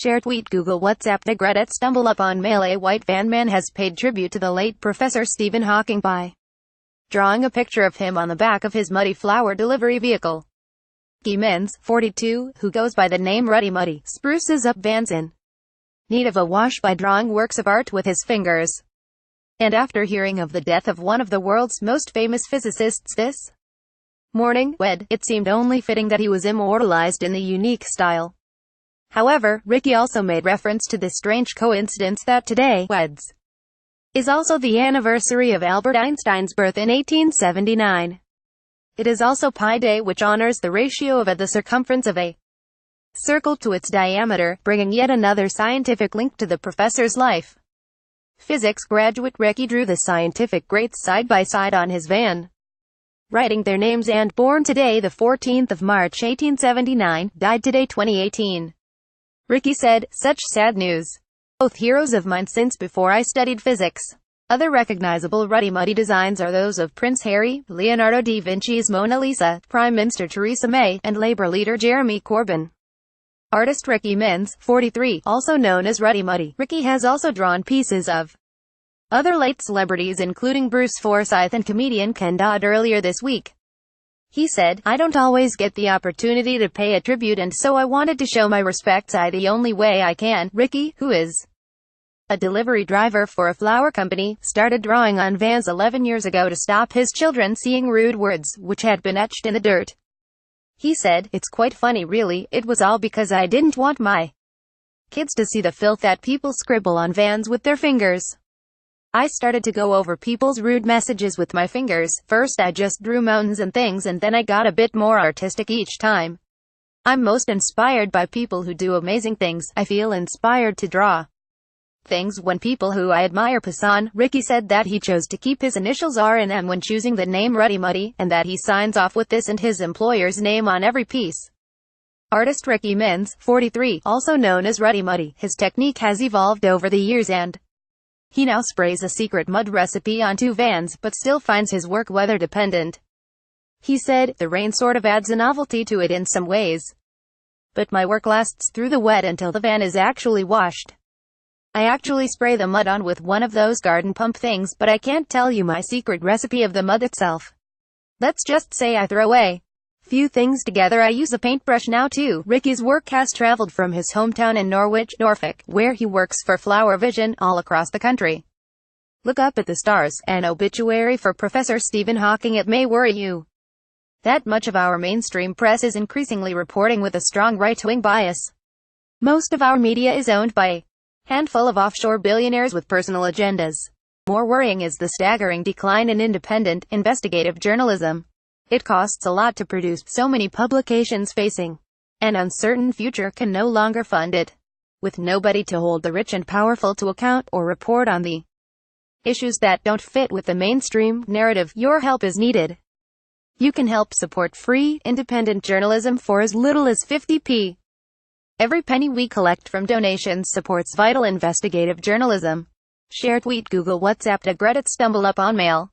Share tweet Google WhatsApp The Reddit stumble upon mail. A white van man has paid tribute to the late Professor Stephen Hawking by drawing a picture of him on the back of his muddy flower delivery vehicle. Ricky Menz, 42, who goes by the name Ruddy Muddy, spruces up vans in need of a wash by drawing works of art with his fingers. And after hearing of the death of one of the world's most famous physicists this morning, it seemed only fitting that he was immortalized in the unique style. However, Ricky also made reference to this strange coincidence that today, is also the anniversary of Albert Einstein's birth in 1879. It is also Pi Day, which honors the ratio of the circumference of a circle to its diameter, bringing yet another scientific link to the professor's life. Physics graduate Ricky drew the scientific greats side by side on his van, writing their names, and born today the 14th of March 1879, died today 2018. Ricky said, "Such sad news. Both heroes of mine since before I studied physics." Other recognizable Ruddy Muddy designs are those of Prince Harry, Leonardo da Vinci's Mona Lisa, Prime Minister Theresa May, and Labour leader Jeremy Corbyn. Artist Ricky Menz, 43, also known as Ruddy Muddy. Ricky has also drawn pieces of other late celebrities including Bruce Forsyth and comedian Ken Dodd earlier this week. He said, "I don't always get the opportunity to pay a tribute, and so I wanted to show my respects the only way I can." Ricky, who is a delivery driver for a flower company, started drawing on vans 11 years ago to stop his children seeing rude words, which had been etched in the dirt. He said, "It's quite funny really, it was all because I didn't want my kids to see the filth that people scribble on vans with their fingers. I started to go over people's rude messages with my fingers. First I just drew mountains and things, and then I got a bit more artistic each time. I'm most inspired by people who do amazing things. I feel inspired to draw things when people who I admire pass on." Ricky said that he chose to keep his initials R and M when choosing the name Ruddy Muddy, and that he signs off with this and his employer's name on every piece. Artist Ricky Menz, 43, also known as Ruddy Muddy. His technique has evolved over the years, and he now sprays a secret mud recipe onto vans, but still finds his work weather dependent. He said, "The rain sort of adds a novelty to it in some ways. But my work lasts through the wet until the van is actually washed. I actually spray the mud on with one of those garden pump things, but I can't tell you my secret recipe of the mud itself. Let's just say I throw a few things together. I use a paintbrush now too." Ricky's work has traveled from his hometown in Norwich, Norfolk, where he works for Flower Vision, all across the country. Look up at the stars. An obituary for Professor Stephen Hawking. It may worry you that much of our mainstream press is increasingly reporting with a strong right-wing bias. Most of our media is owned by a handful of offshore billionaires with personal agendas. More worrying is the staggering decline in independent, investigative journalism. It costs a lot to produce so many publications, facing an uncertain future can no longer fund it. With nobody to hold the rich and powerful to account, or report on the issues that don't fit with the mainstream narrative, your help is needed. You can help support free, independent journalism for as little as 50p. Every penny we collect from donations supports vital investigative journalism. Share tweet Google WhatsApp The Reddit stumble upon mail.